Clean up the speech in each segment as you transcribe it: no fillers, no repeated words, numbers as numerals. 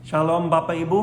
Shalom Bapak Ibu,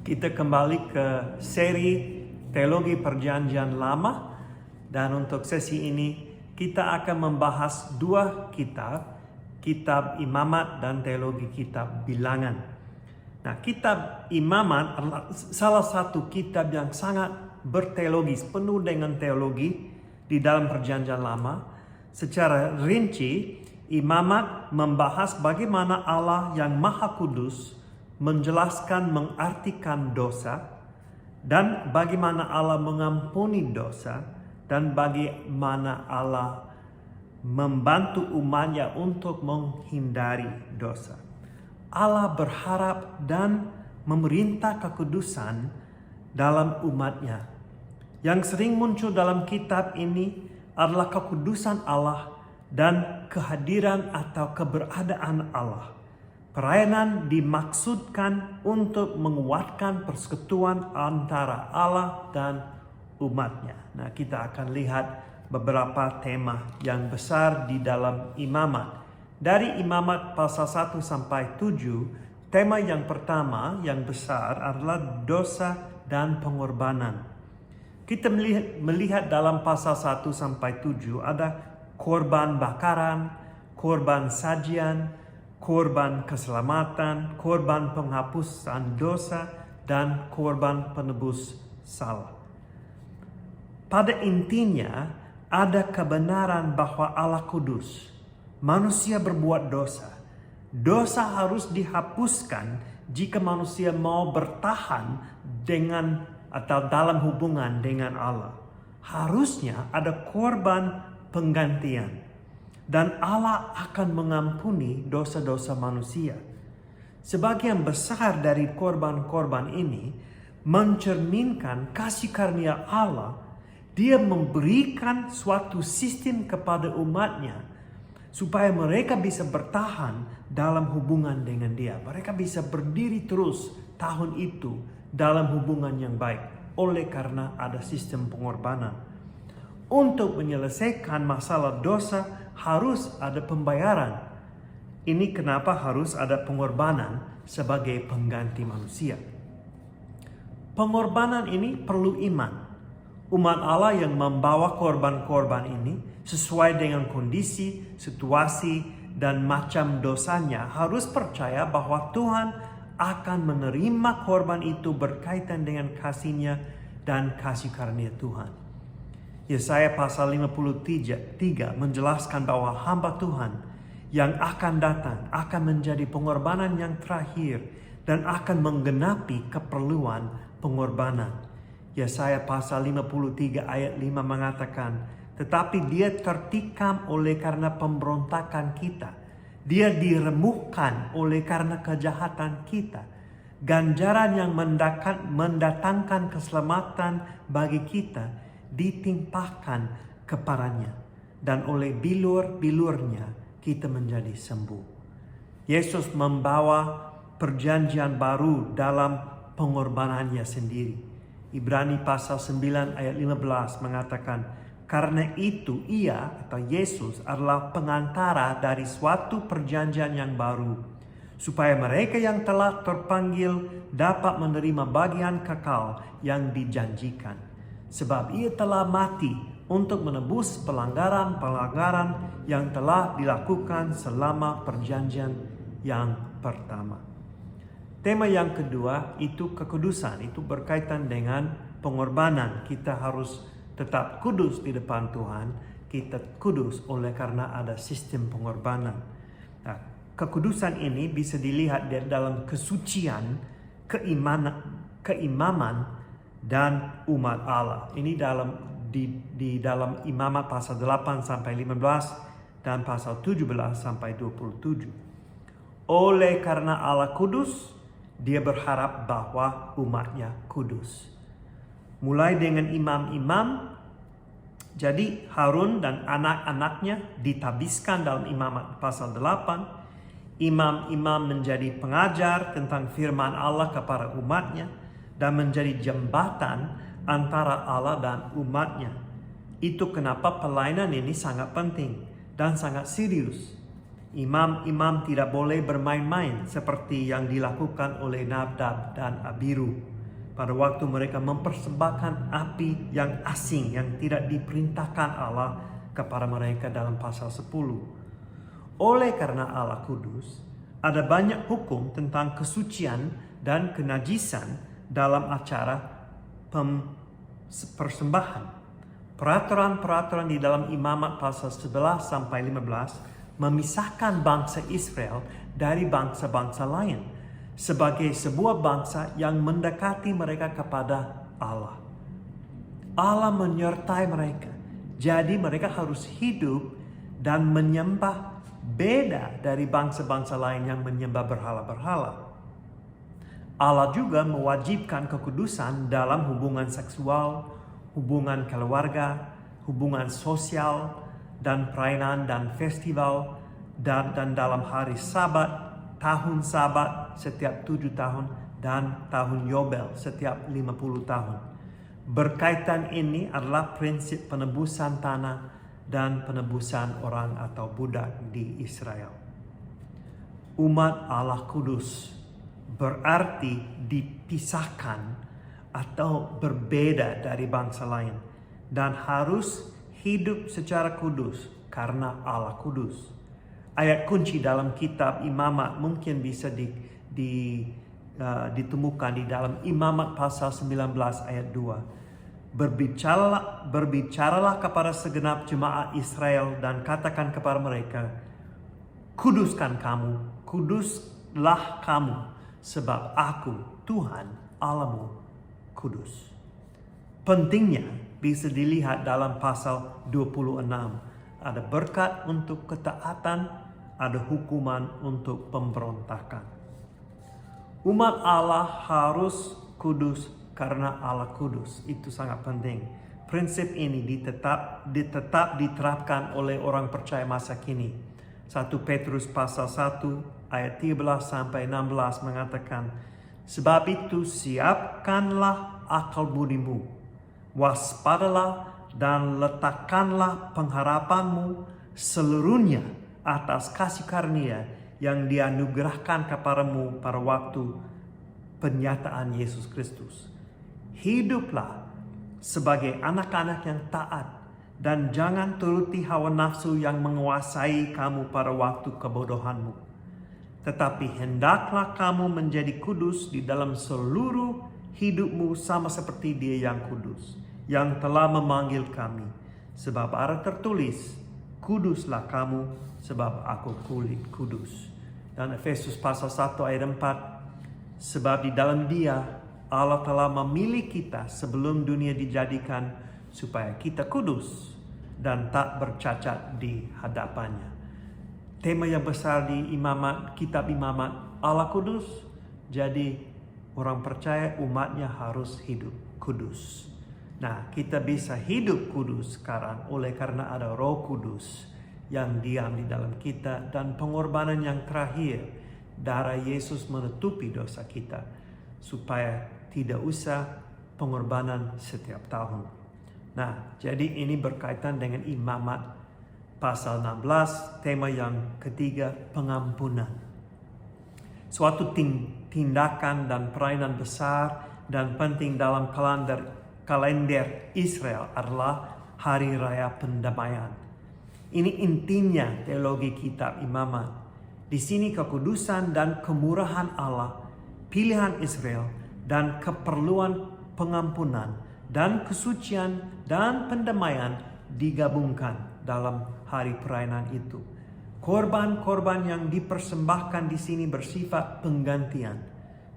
kita kembali ke seri Teologi Perjanjian Lama, dan untuk sesi ini kita akan membahas dua kitab Imamat dan teologi kitab Bilangan. Nah, kitab Imamat adalah salah satu kitab yang sangat berteologis, penuh dengan teologi di dalam Perjanjian Lama. Secara rinci, Imamat membahas bagaimana Allah yang Maha Kudus menjelaskan, mengartikan dosa, dan bagaimana Allah mengampuni dosa, dan bagaimana Allah membantu umatnya untuk menghindari dosa. Allah berharap dan memerintah kekudusan dalam umatnya. Yang sering muncul dalam kitab ini adalah kekudusan Allah dan kehadiran atau keberadaan Allah. Perayaan dimaksudkan untuk menguatkan persekutuan antara Allah dan umatnya. Nah, kita akan lihat beberapa tema yang besar di dalam Imamat. Dari Imamat pasal 1 sampai 7, tema yang pertama yang besar adalah dosa dan pengorbanan. Kita melihat dalam pasal 1 sampai 7 ada korban bakaran, korban sajian, korban keselamatan, korban penghapusan dosa, dan korban penebus salah. Pada intinya, ada kebenaran bahwa Allah kudus. Manusia berbuat dosa. Dosa harus dihapuskan jika manusia mau bertahan dengan atau dalam hubungan dengan Allah. Harusnya ada korban penggantian. Dan Allah akan mengampuni dosa-dosa manusia. Sebagian besar dari korban-korban ini mencerminkan kasih karunia Allah. Dia memberikan suatu sistem kepada umatnya supaya mereka bisa bertahan dalam hubungan dengan Dia. Mereka bisa berdiri terus tahun itu dalam hubungan yang baik oleh karena ada sistem pengorbanan. Untuk menyelesaikan masalah dosa harus ada pembayaran. Ini kenapa harus ada pengorbanan sebagai pengganti manusia. Pengorbanan ini perlu iman. Umat Allah yang membawa korban-korban ini sesuai dengan kondisi, situasi, dan macam dosanya harus percaya bahwa Tuhan akan menerima korban itu berkaitan dengan kasih-Nya dan kasih karunia Tuhan. Yesaya pasal 53 menjelaskan bahwa hamba Tuhan yang akan datang akan menjadi pengorbanan yang terakhir dan akan menggenapi keperluan pengorbanan. Yesaya pasal 53 ayat 5 mengatakan, tetapi Dia tertikam oleh karena pemberontakan kita. Dia diremukkan oleh karena kejahatan kita. Ganjaran yang mendatangkan keselamatan bagi kita ditimpakan kepadanya, dan oleh bilur-bilurnya kita menjadi sembuh. Yesus membawa perjanjian baru dalam pengorbanannya sendiri. Ibrani pasal 9 ayat 15 mengatakan, karena itu Ia atau Yesus adalah pengantara dari suatu perjanjian yang baru, supaya mereka yang telah terpanggil dapat menerima bagian kekal yang dijanjikan. Sebab Ia telah mati untuk menebus pelanggaran-pelanggaran yang telah dilakukan selama perjanjian yang pertama. Tema yang kedua itu kekudusan. Itu berkaitan dengan pengorbanan. Kita harus tetap kudus di depan Tuhan. Kita kudus oleh karena ada sistem pengorbanan. Nah, kekudusan ini bisa dilihat dalam kesucian, keimaman, dan umat Allah. Ini di dalam Imamat pasal 8 sampai 15 dan pasal 17 sampai 27. Oleh karena Allah kudus, Dia berharap bahwa umatnya kudus. Mulai dengan imam-imam, jadi Harun dan anak-anaknya ditabiskan dalam Imamat pasal 8. Imam-imam menjadi pengajar tentang firman Allah kepada umatnya dan menjadi jembatan antara Allah dan umatnya. Itu kenapa pelayanan ini sangat penting dan sangat serius. Imam-imam tidak boleh bermain-main seperti yang dilakukan oleh Nadab dan Abiru pada waktu mereka mempersembahkan api yang asing yang tidak diperintahkan Allah kepada mereka dalam pasal 10. Oleh karena Allah kudus, ada banyak hukum tentang kesucian dan kenajisan dalam acara persembahan. Peraturan-peraturan di dalam Imamat pasal 11 sampai 15 memisahkan bangsa Israel dari bangsa-bangsa lain sebagai sebuah bangsa yang mendekati mereka kepada Allah. Allah menyertai mereka. Jadi mereka harus hidup dan menyembah beda dari bangsa-bangsa lain yang menyembah berhala-berhala. Allah juga mewajibkan kekudusan dalam hubungan seksual, hubungan keluarga, hubungan sosial, dan perayaan dan festival, dan dalam hari Sabat, tahun Sabat setiap 7 tahun, dan tahun Yobel setiap 50 tahun. Berkaitan ini adalah prinsip penebusan tanah dan penebusan orang atau budak di Israel. Umat Allah kudus berarti dipisahkan atau berbeda dari bangsa lain dan harus hidup secara kudus karena Allah kudus. Ayat kunci dalam kitab Imamat mungkin bisa ditemukan di dalam Imamat pasal 19 ayat 2. Berbicaralah kepada segenap jemaat Israel dan katakan kepada mereka, kuduskan kamu, kuduslah kamu, sebab aku, Tuhan Allahmu, kudus. Pentingnya bisa dilihat dalam pasal 26. Ada berkat untuk ketaatan, ada hukuman untuk pemberontakan. Umat Allah harus kudus karena Allah kudus. Itu sangat penting. Prinsip ini tetap diterapkan oleh orang percaya masa kini. 1 Petrus pasal 1 ayat 13 sampai 16 mengatakan, sebab itu siapkanlah akal budimu, waspadalah dan letakkanlah pengharapanmu seluruhnya atas kasih karunia yang dianugerahkan kepadamu pada waktu penyataan Yesus Kristus. Hiduplah sebagai anak-anak yang taat dan jangan turuti hawa nafsu yang menguasai kamu pada waktu kebodohanmu. Tetapi hendaklah kamu menjadi kudus di dalam seluruh hidupmu sama seperti Dia yang kudus, yang telah memanggil kami. Sebab ada tertulis, kuduslah kamu sebab aku kudus. Dan Efesus pasal 1 ayat 4, sebab di dalam Dia Allah telah memilih kita sebelum dunia dijadikan supaya kita kudus dan tak bercacat di hadapannya. Tema yang besar di kitab Imamat, Allah kudus. Jadi orang percaya umatnya harus hidup kudus. Nah, kita bisa hidup kudus sekarang oleh karena ada Roh Kudus yang diam di dalam kita dan pengorbanan yang terakhir, darah Yesus menutupi dosa kita supaya tidak usah pengorbanan setiap tahun. Nah, jadi ini berkaitan dengan Imamat pasal 16, tema yang ketiga, pengampunan. Suatu tindakan dan perayaan besar dan penting dalam kalender Israel adalah Hari Raya Pendamaian. Ini intinya teologi kitab Imamat. Di sini kekudusan dan kemurahan Allah, pilihan Israel, dan keperluan pengampunan dan kesucian dan pendamaian digabungkan dalam hari perayaan itu. Korban-korban yang dipersembahkan di sini bersifat penggantian.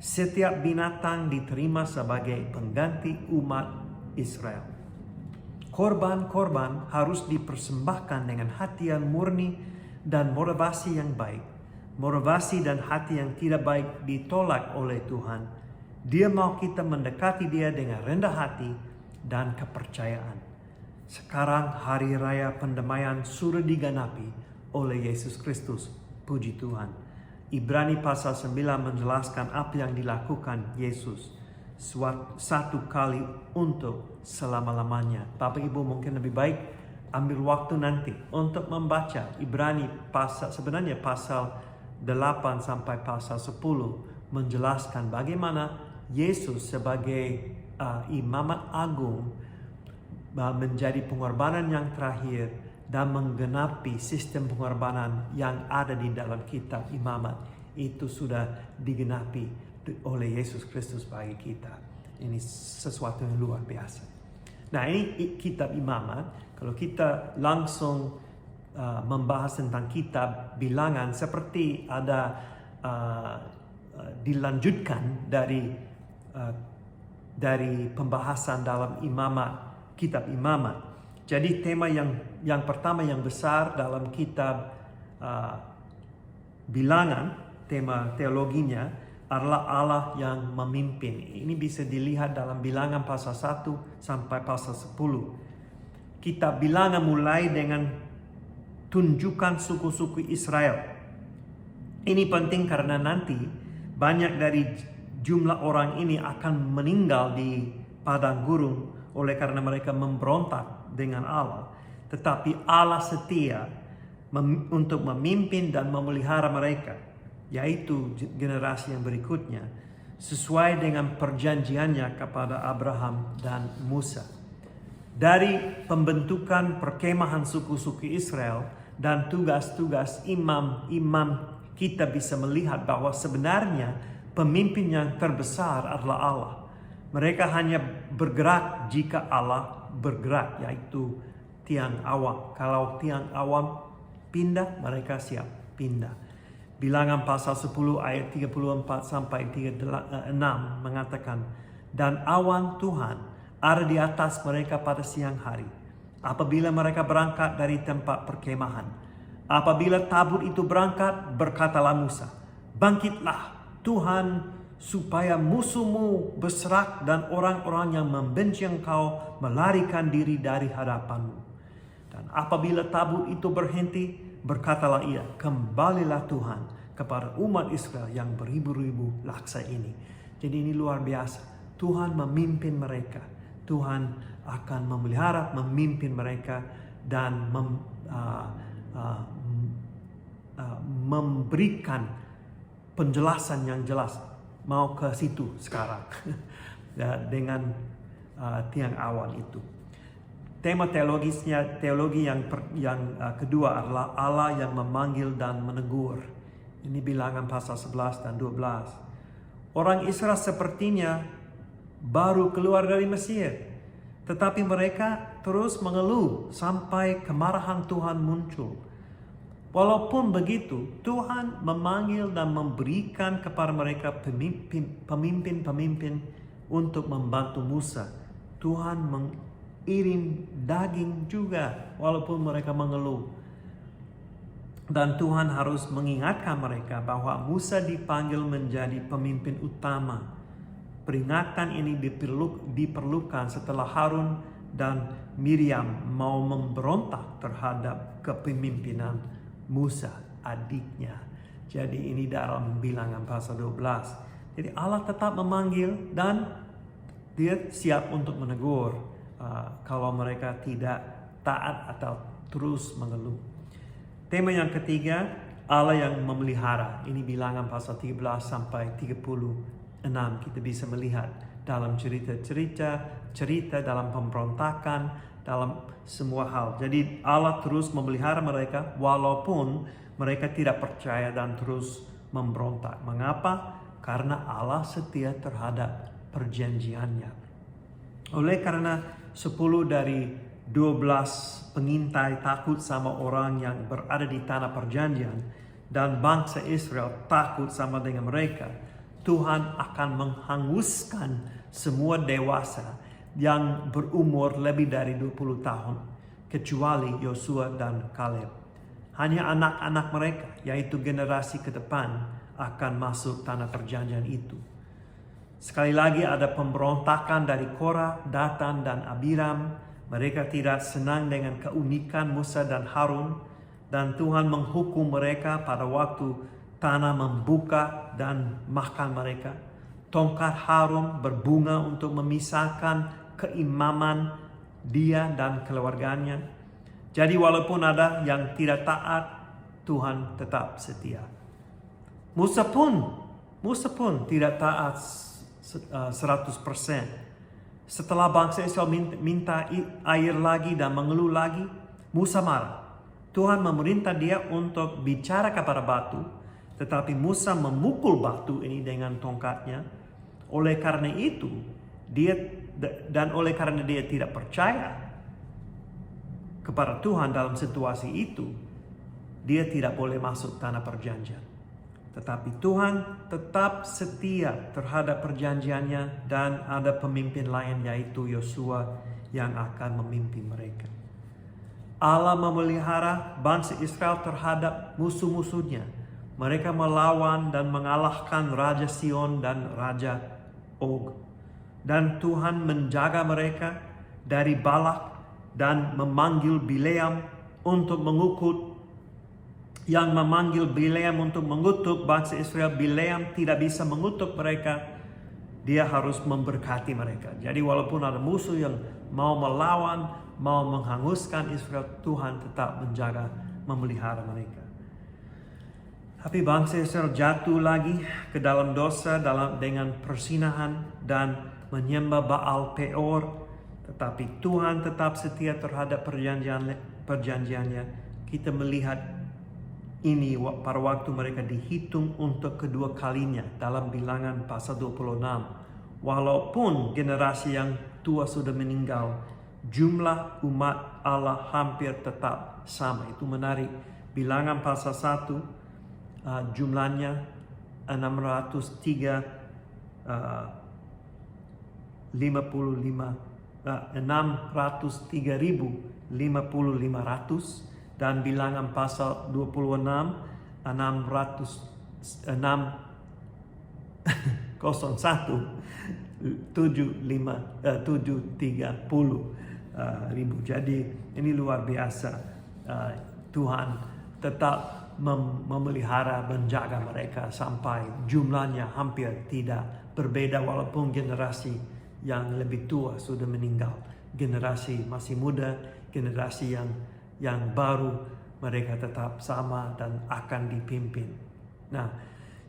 Setiap binatang diterima sebagai pengganti umat Israel. Korban-korban harus dipersembahkan dengan hati yang murni dan motivasi yang baik. Motivasi dan hati yang tidak baik ditolak oleh Tuhan. Dia mau kita mendekati Dia dengan rendah hati dan kepercayaan. Sekarang hari raya pendamaian sudah digenapi oleh Yesus Kristus. Puji Tuhan. Ibrani pasal 9 menjelaskan apa yang dilakukan Yesus satu kali untuk selama-lamanya. Bapak Ibu mungkin lebih baik ambil waktu nanti untuk membaca Ibrani sebenarnya pasal 8 sampai pasal 10 menjelaskan bagaimana Yesus sebagai imamat agung menjadi pengorbanan yang terakhir dan menggenapi sistem pengorbanan yang ada di dalam kitab imamat. Itu sudah digenapi oleh Yesus Kristus bagi kita. Ini sesuatu yang luar biasa. Nah, ini kitab imamat. Kalau kita langsung membahas tentang kitab bilangan, seperti ada dilanjutkan dari pembahasan dalam kitab imamat. Jadi tema yang pertama yang besar dalam kitab bilangan, tema teologinya adalah Allah yang memimpin. Ini bisa dilihat dalam bilangan pasal 1 sampai pasal 10. Kitab bilangan mulai dengan tunjukkan suku-suku Israel. Ini penting karena nanti banyak dari jumlah orang ini akan meninggal di padang gurun oleh karena mereka memberontak dengan Allah. Tetapi Allah setia untuk memimpin dan memelihara mereka, yaitu generasi yang berikutnya, sesuai dengan perjanjiannya kepada Abraham dan Musa. Dari pembentukan perkemahan suku-suku Israel dan tugas-tugas imam-imam, kita bisa melihat bahwa sebenarnya pemimpin yang terbesar adalah Allah. Mereka hanya bergerak jika Allah bergerak, yaitu tiang awan. Kalau tiang awan pindah, mereka siap pindah. Bilangan pasal 10 ayat 34 sampai 36 mengatakan, dan awan Tuhan ada di atas mereka pada siang hari, apabila mereka berangkat dari tempat perkemahan. Apabila tabut itu berangkat, berkatalah Musa, bangkitlah Tuhan, supaya musuhmu berserak dan orang-orang yang membenci engkau melarikan diri dari hadapanmu. Dan apabila tabut itu berhenti, berkatalah ia, kembalilah Tuhan kepada umat Israel yang beribu-ribu laksa ini. Jadi ini luar biasa. Tuhan memimpin mereka. Tuhan akan memelihara, memimpin mereka, dan memberikan penjelasan yang jelas. Mau ke situ sekarang dengan tiang awan itu. Tema teologi yang kedua adalah Allah yang memanggil dan menegur. Ini bilangan pasal 11 dan 12. Orang Israel sepertinya baru keluar dari Mesir, tetapi mereka terus mengeluh sampai kemarahan Tuhan muncul. Walaupun begitu, Tuhan memanggil dan memberikan kepada mereka pemimpin-pemimpin untuk membantu Musa. Tuhan mengirim daging juga walaupun mereka mengeluh. Dan Tuhan harus mengingatkan mereka bahwa Musa dipanggil menjadi pemimpin utama. Peringatan ini diperlukan setelah Harun dan Miriam mau memberontak terhadap kepemimpinan Musa, adiknya. Jadi ini dalam bilangan pasal 12. Jadi Allah tetap memanggil dan dia siap untuk menegur kalau mereka tidak taat atau terus mengeluh. Tema yang ketiga, Allah yang memelihara. Ini bilangan pasal 13 sampai 36. Kita bisa melihat dalam cerita dalam pemberontakan, dalam semua hal. Jadi Allah terus memelihara mereka walaupun mereka tidak percaya dan terus memberontak. Mengapa? Karena Allah setia terhadap perjanjiannya. Oleh karena 10 dari 12 pengintai takut sama orang yang berada di tanah perjanjian dan bangsa Israel takut sama dengan mereka, Tuhan akan menghanguskan semua dewasa yang berumur lebih dari 20 tahun, kecuali Yosua dan Kaleb. Hanya anak-anak mereka, yaitu generasi ke depan, akan masuk tanah perjanjian itu. Sekali lagi ada pemberontakan dari Korah, Datan, dan Abiram. Mereka tidak senang dengan keunikan Musa dan Harun, dan Tuhan menghukum mereka pada waktu tanah membuka dan makan mereka. Tongkat Harun berbunga untuk memisahkan keimaman dia dan keluarganya. Jadi walaupun ada yang tidak taat, Tuhan tetap setia. Musa pun tidak taat 100%. Setelah bangsa Israel minta air lagi dan mengeluh lagi, Musa marah. Tuhan memerintah dia untuk bicara kepada batu, tetapi Musa memukul batu ini dengan tongkatnya. Oleh karena itu, dia tidak percaya kepada Tuhan dalam situasi itu, dia tidak boleh masuk tanah perjanjian. Tetapi Tuhan tetap setia terhadap perjanjiannya, dan ada pemimpin lain yaitu Yosua yang akan memimpin mereka. Allah memelihara bangsa Israel terhadap musuh-musuhnya. Mereka melawan dan mengalahkan Raja Sion dan Raja Og. Dan Tuhan menjaga mereka dari Balak dan memanggil Bileam untuk mengutuk bangsa Israel. Bileam tidak bisa mengutuk mereka, dia harus memberkati mereka. Jadi walaupun ada musuh yang mau melawan, mau menghanguskan Israel, Tuhan tetap menjaga, memelihara mereka. Tapi bangsa Israel jatuh lagi ke dalam dosa dengan persinahan dan menyembah Baal Peor. Tetapi Tuhan tetap setia terhadap perjanjiannya. Kita melihat ini pada waktu mereka dihitung untuk kedua kalinya dalam Bilangan pasal 26. Walaupun generasi yang tua sudah meninggal, jumlah umat Allah hampir tetap sama. Itu menarik. Bilangan pasal 1 jumlahnya 603.500 dan Bilangan pasal 26 730.000. Jadi ini luar biasa. Tuhan tetap memelihara, menjaga mereka sampai jumlahnya hampir tidak berbeda, walaupun generasi yang lebih tua sudah meninggal. Generasi masih muda, generasi yang baru, mereka tetap sama dan akan dipimpin. Nah,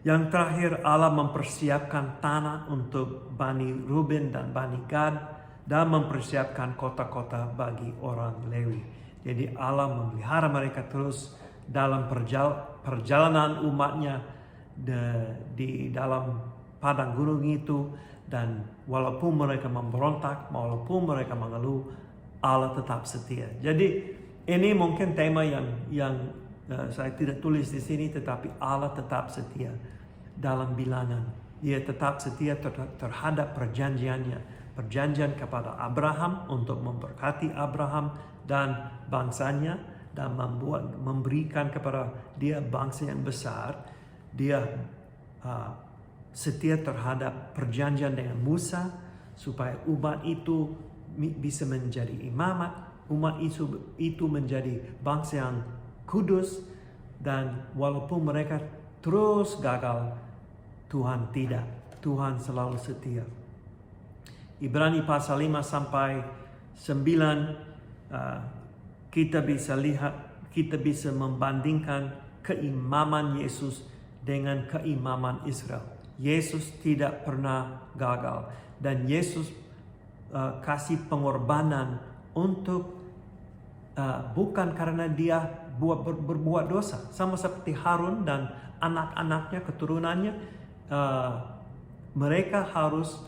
yang terakhir, Allah mempersiapkan tanah untuk Bani Ruben dan Bani Gad, dan mempersiapkan kota-kota bagi orang Lewi. Jadi Allah memelihara mereka terus dalam perjalanan umatnya di dalam padang gunung itu. Dan walaupun mereka memberontak, walaupun mereka mengeluh, Allah tetap setia. Jadi ini mungkin tema yang saya tidak tulis di sini, tetapi Allah tetap setia dalam Bilangan. Dia tetap setia terhadap perjanjiannya. Perjanjian kepada Abraham untuk memberkati Abraham dan bangsanya, dan memberikan kepada dia bangsa yang besar. Dia setia terhadap perjanjian dengan Musa supaya umat itu bisa menjadi imamat, umat itu menjadi bangsa yang kudus. Dan walaupun mereka terus gagal, Tuhan tidak. Tuhan selalu setia. Ibrani pasal 5 sampai 9 kita bisa lihat, kita bisa membandingkan keimaman Yesus dengan keimaman Israel. Yesus tidak pernah gagal, dan Yesus kasih pengorbanan untuk bukan karena dia berbuat dosa, sama seperti Harun dan anak-anaknya, keturunannya, mereka harus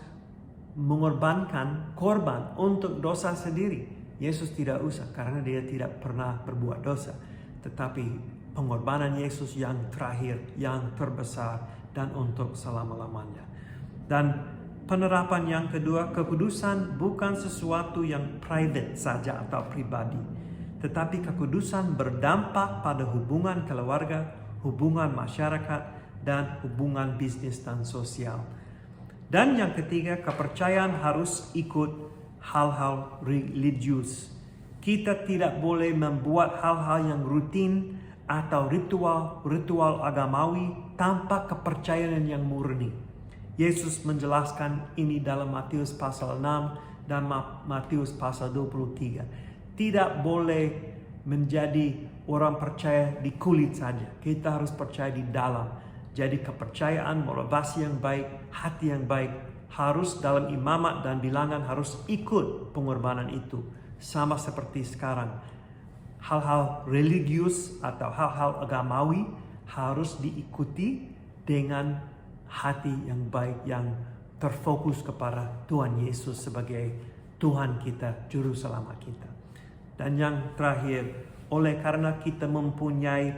mengorbankan korban untuk dosa sendiri. Yesus tidak usah, karena dia tidak pernah berbuat dosa. Tetapi pengorbanan Yesus yang terakhir, yang terbesar, dan untuk selama-lamanya. Dan penerapan yang kedua, kekudusan bukan sesuatu yang private saja atau pribadi, tetapi kekudusan berdampak pada hubungan keluarga, hubungan masyarakat, dan hubungan bisnis dan sosial. Dan yang ketiga, kepercayaan harus ikut hal-hal religius. Kita tidak boleh membuat hal-hal yang rutin atau ritual agamawi tanpa kepercayaan yang murni. Yesus menjelaskan ini dalam Matius pasal 6 dan Matius pasal 23. Tidak boleh menjadi orang percaya di kulit saja. Kita harus percaya di dalam. Jadi kepercayaan, motivasi yang baik, hati yang baik, harus dalam imamat dan bilangan harus ikut pengorbanan itu. Sama seperti sekarang. Hal-hal religius atau hal-hal agamawi harus diikuti dengan hati yang baik, yang terfokus kepada Tuhan Yesus sebagai Tuhan kita, Juru Selamat kita. Dan yang terakhir, oleh karena kita mempunyai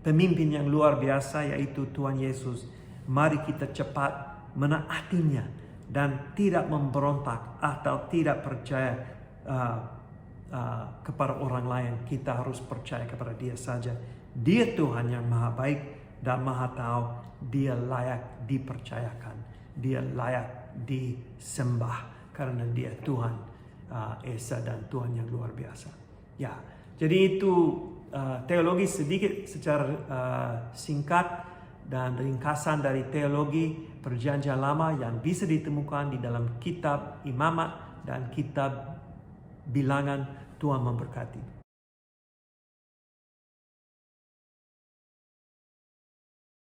pemimpin yang luar biasa yaitu Tuhan Yesus, mari kita cepat menaatinya dan tidak memberontak atau tidak percaya kepada orang lain. Kita harus percaya kepada Dia saja. Dia Tuhan yang maha baik dan maha tahu. Dia layak dipercayakan, Dia layak disembah karena Dia Tuhan Esa dan Tuhan yang luar biasa. Ya, jadi itu teologi sedikit secara singkat dan ringkasan dari teologi Perjanjian Lama yang bisa ditemukan di dalam kitab Imamat dan kitab Bilangan. Tuhan memberkati.